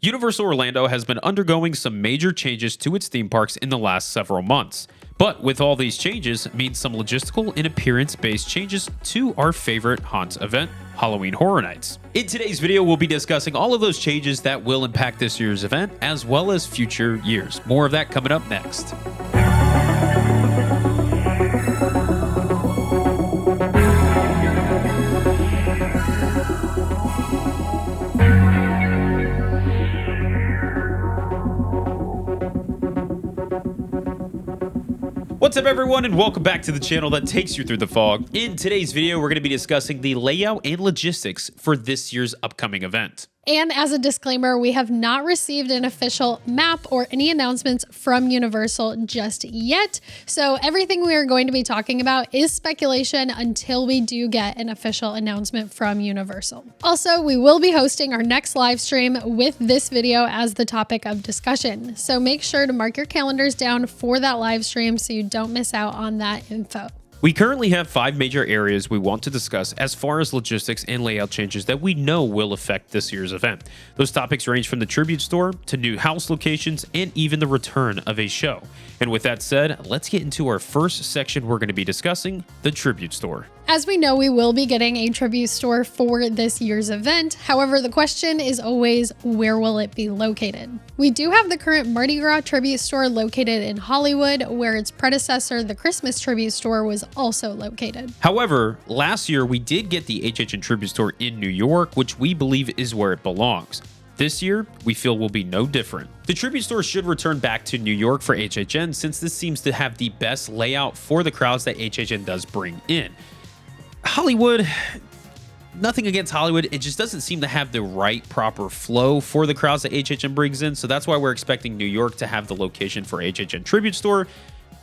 Universal Orlando has been undergoing some major changes to its theme parks in the last several months. But with all these changes means some logistical and appearance-based changes to our favorite haunt event, Halloween Horror Nights. In today's video, we'll be discussing all of those changes that will impact this year's event, as well as future years. More of that coming up next. What's up everyone, and welcome back to the channel that takes you through the fog. In today's video, we're going to be discussing the layout and logistics for this year's upcoming event. And as a disclaimer, we have not received an official map or any announcements from Universal just yet. So everything we are going to be talking about is speculation until we do get an official announcement from Universal. Also, we will be hosting our next live stream with this video as the topic of discussion. So make sure to mark your calendars down for that live stream so you don't miss out on that info. We currently have 5 major areas we want to discuss as far as logistics and layout changes that we know will affect this year's event. Those topics range from the tribute store to new house locations and even the return of a show. And with that said, let's get into our first section we're going to be discussing, the tribute store. As we know, we will be getting a tribute store for this year's event. However, the question is always, where will it be located? We do have the current Mardi Gras tribute store located in Hollywood, where its predecessor, the Christmas tribute store, was also located. However, last year we did get the HHN tribute store in New York, which we believe is where it belongs. This year, we feel will be no different. The tribute store should return back to New York for HHN, since this seems to have the best layout for the crowds that HHN does bring in. Hollywood, nothing against Hollywood, it just doesn't seem to have the right proper flow for the crowds that HHN brings in, so that's why we're expecting New York to have the location for HHN tribute store,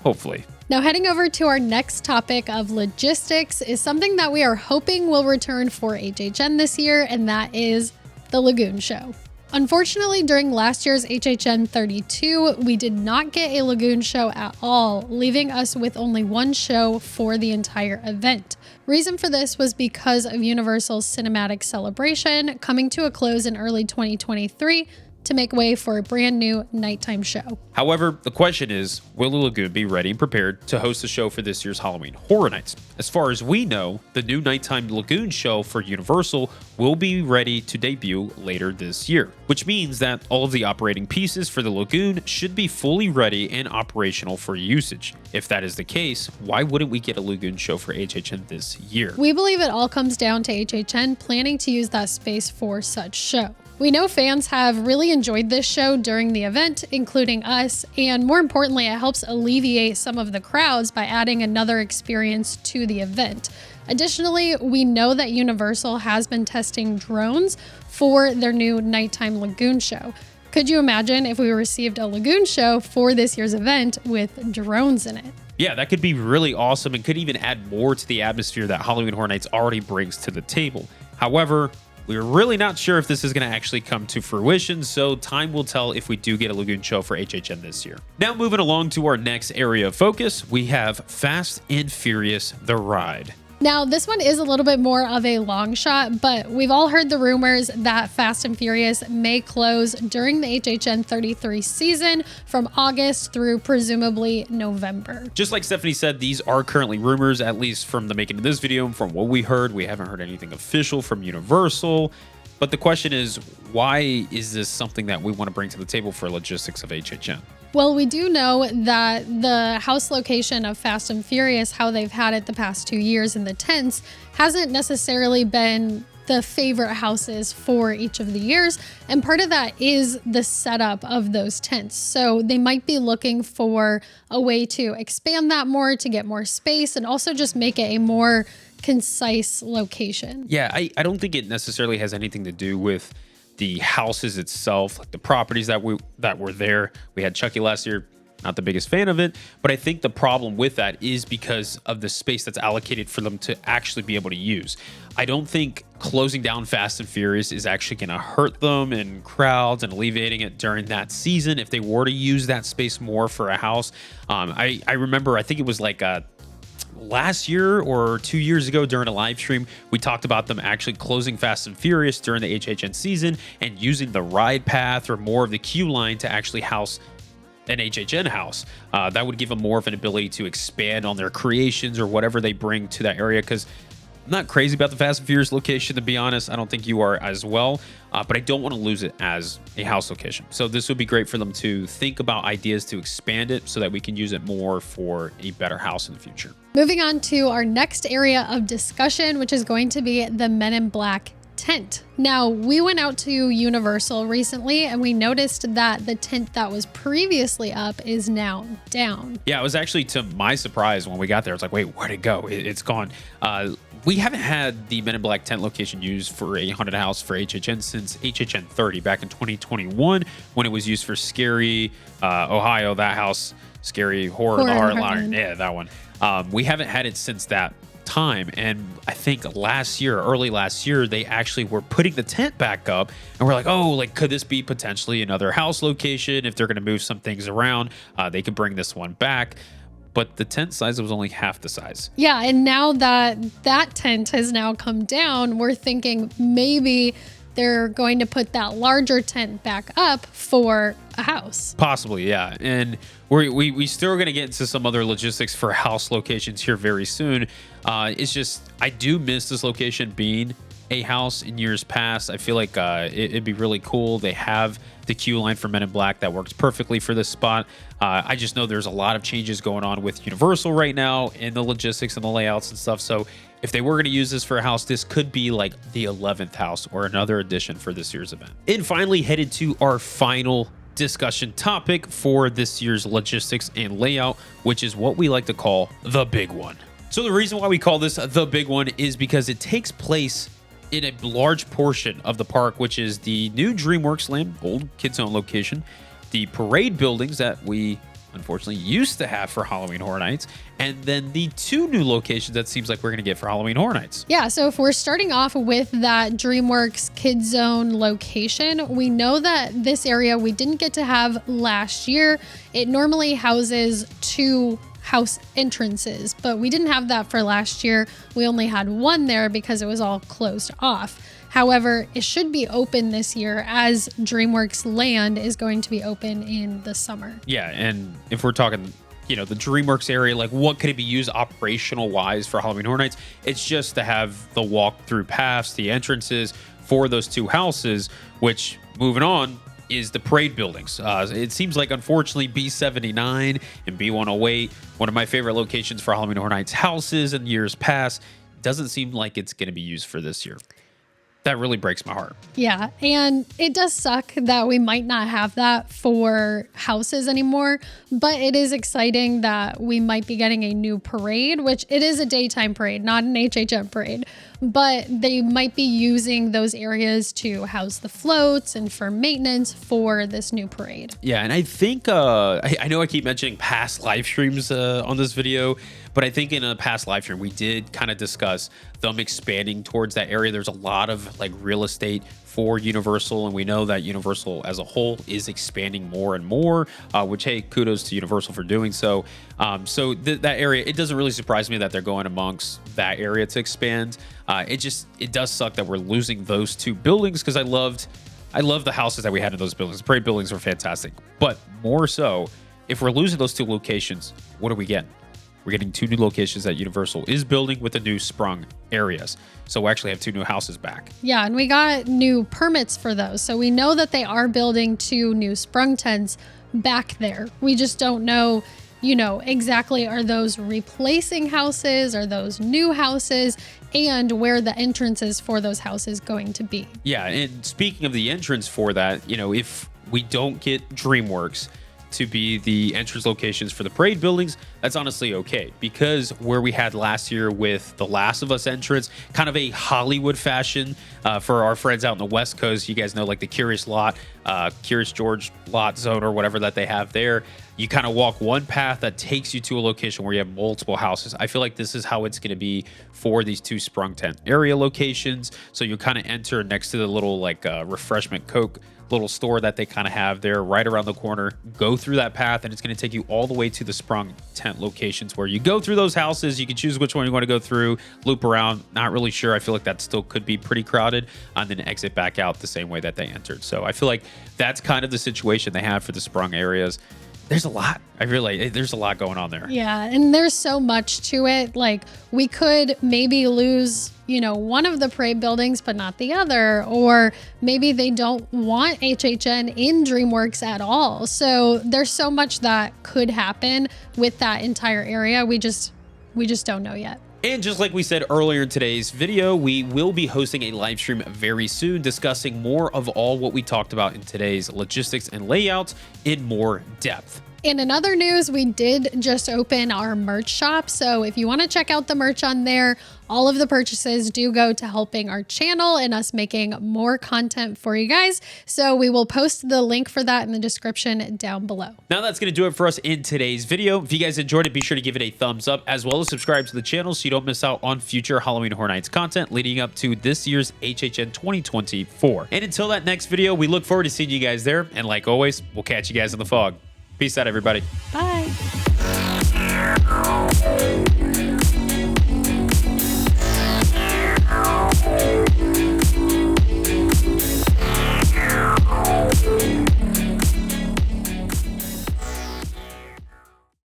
hopefully. Now heading over to our next topic of logistics is something that we are hoping will return for HHN this year, and that is the Lagoon Show. Unfortunately, during last year's HHN 32, we did not get a Lagoon Show at all, leaving us with only one show for the entire event. Reason for this was because of Universal's cinematic celebration coming to a close in early 2023 to make way for a brand new nighttime show. However, the question is, will the Lagoon be ready and prepared to host a show for this year's Halloween Horror Nights? As far as we know, the new nighttime Lagoon show for Universal will be ready to debut later this year, which means that all of the operating pieces for the Lagoon should be fully ready and operational for usage. If that is the case, why wouldn't we get a Lagoon show for HHN this year? We believe it all comes down to HHN planning to use that space for such show. We know fans have really enjoyed this show during the event, including us, and more importantly, it helps alleviate some of the crowds by adding another experience to the event. Additionally, we know that Universal has been testing drones for their new nighttime Lagoon show. Could you imagine if we received a Lagoon show for this year's event with drones in it? Yeah, that could be really awesome and could even add more to the atmosphere that Halloween Horror Nights already brings to the table. However, we're really not sure if this is going to actually come to fruition, so time will tell if we do get a Lagoon show for HHN this year. Now moving along to our next area of focus, we have Fast and Furious, the ride. Now, this one is a little bit more of a long shot, but we've all heard the rumors that Fast and Furious may close during the HHN 33 season from August through presumably November. Just like Stephanie said, these are currently rumors, at least from the making of this video. From what we heard, we haven't heard anything official from Universal. But the question is, why is this something that we want to bring to the table for logistics of HHN? Well, we do know that the house location of Fast and Furious, how they've had it the past 2 years in the tents, hasn't necessarily been the favorite houses for each of the years. And part of that is the setup of those tents. So they might be looking for a way to expand that more, to get more space, and also just make it a more concise location. Yeah, I don't think it necessarily has anything to do with the houses itself, like the properties that were there. We had Chucky last year, not the biggest fan of it, but I think the problem with that is because of the space that's allocated for them to actually be able to use. I don't think closing down Fast and Furious is actually going to hurt them in crowds and alleviating it during that season if they were to use that space more for a house. I remember, I think it was like last year or 2 years ago during a live stream, we talked about them actually closing Fast and Furious during the HHN season and using the ride path or more of the queue line to actually house an HHN house. That would give them more of an ability to expand on their creations or whatever they bring to that area, because I'm not crazy about the Fast and Furious location, to be honest. I don't think you are as well, but I don't want to lose it as a house location. So this would be great for them to think about ideas to expand it so that we can use it more for a better house in the future. Moving on to our next area of discussion, which is going to be the Men in Black tent. Now, we went out to Universal recently and we noticed that the tent that was previously up is now down. Yeah, it was actually, to my surprise, when we got there, it's like, wait, where'd it go? It's gone. We haven't had the Men in Black tent location used for a haunted house for HHN since HHN 30 back in 2021, when it was used for Scary Ohio, that house, Scary Horror in the Heartland. Yeah, that one. We haven't had it since that time, and I think early last year, they actually were putting the tent back up, and we're like, oh, like, could this be potentially another house location? If they're going to move some things around, they could bring this one back. But the tent size was only half the size. Yeah, and now that that tent has now come down, we're thinking maybe they're going to put that larger tent back up for a house. Possibly, yeah. And we still are going to get into some other logistics for house locations here very soon. It's just, I do miss this location being a house in years past. I feel like it'd be really cool. They have the queue line for Men in Black that works perfectly for this spot. I just know there's a lot of changes going on with Universal right now in the logistics and the layouts and stuff. So if they were going to use this for a house, this could be like the 11th house or another addition for this year's event. And finally, headed to our final discussion topic for this year's logistics and layout, which is what we like to call the big one. So the reason why we call this the big one is because it takes place in a large portion of the park, which is the new DreamWorks Land, old Kids Zone location, the parade buildings that we unfortunately used to have for Halloween Horror Nights, and then the two new locations that seems like we're going to get for Halloween Horror Nights. Yeah, so if we're starting off with that DreamWorks Kids Zone location, we know that this area we didn't get to have last year. It normally houses two house entrances, but we didn't have that for last year. We only had one there because it was all closed off. However, it should be open this year as DreamWorks Land is going to be open in the summer. Yeah, and if we're talking, the DreamWorks area, like what could it be used operational wise for Halloween Horror Nights? It's just to have the walk-through paths, the entrances for those two houses, which, moving on, is the parade buildings. It seems like, unfortunately, B79 and B108, one of my favorite locations for Halloween Horror Nights houses in years past, doesn't seem like it's going to be used for this year. That really breaks my heart. Yeah, and it does suck that we might not have that for houses anymore, but it is exciting that we might be getting a new parade, which it is a daytime parade, not an HHN parade, but they might be using those areas to house the floats and for maintenance for this new parade. Yeah, and I think, I know I keep mentioning past live streams on this video, but I think in a past live stream, we did kind of discuss them expanding towards that area. There's a lot of like real estate for Universal, and we know that Universal as a whole is expanding more and more, which, hey, kudos to Universal for doing so. That area, it doesn't really surprise me that they're going amongst that area to expand. It does suck that we're losing those two buildings, because I love the houses that we had in those buildings. The parade buildings were fantastic, but more so, if we're losing those two locations, what are we getting? We're getting two new locations that Universal is building with the new sprung areas. So we actually have two new houses back. Yeah, and we got new permits for those. So we know that they are building two new sprung tents back there. We just don't know, exactly, are those replacing houses? Are those new houses? And where the entrances for those houses going to be? Yeah, and speaking of the entrance for that, if we don't get DreamWorks to be the entrance locations for the parade buildings, that's honestly okay, because where we had last year with the Last of Us entrance, kind of a Hollywood fashion for our friends out in the West Coast, you guys know, like the Curious George lot zone or whatever that they have there. You kind of walk one path that takes you to a location where you have multiple houses. I feel like this is how it's going to be for these two sprung tent area locations. So you kind of enter next to the little like refreshment Coke little store that they kind of have there right around the corner. Go through that path and it's going to take you all the way to the Sprung tent locations where you go through those houses. You can choose which one you want to go through, loop around. Not really sure. I feel like that still could be pretty crowded, and then exit back out the same way that they entered. So I feel like that's kind of the situation they have for the Sprung areas. There's a lot. There's a lot going on there. Yeah, and there's so much to it. Like, we could maybe lose, one of the parade buildings, but not the other. Or maybe they don't want HHN in DreamWorks at all. So there's so much that could happen with that entire area. We just don't know yet. And just like we said earlier in today's video, we will be hosting a live stream very soon discussing more of all what we talked about in today's logistics and layouts in more depth. And in other news, we did just open our merch shop. So if you want to check out the merch on there, all of the purchases do go to helping our channel and us making more content for you guys. So we will post the link for that in the description down below. Now that's going to do it for us in today's video. If you guys enjoyed it, be sure to give it a thumbs up, as well as subscribe to the channel so you don't miss out on future Halloween Horror Nights content leading up to this year's HHN 2024. And until that next video, we look forward to seeing you guys there. And like always, we'll catch you guys in the fog. Peace out, everybody. Bye.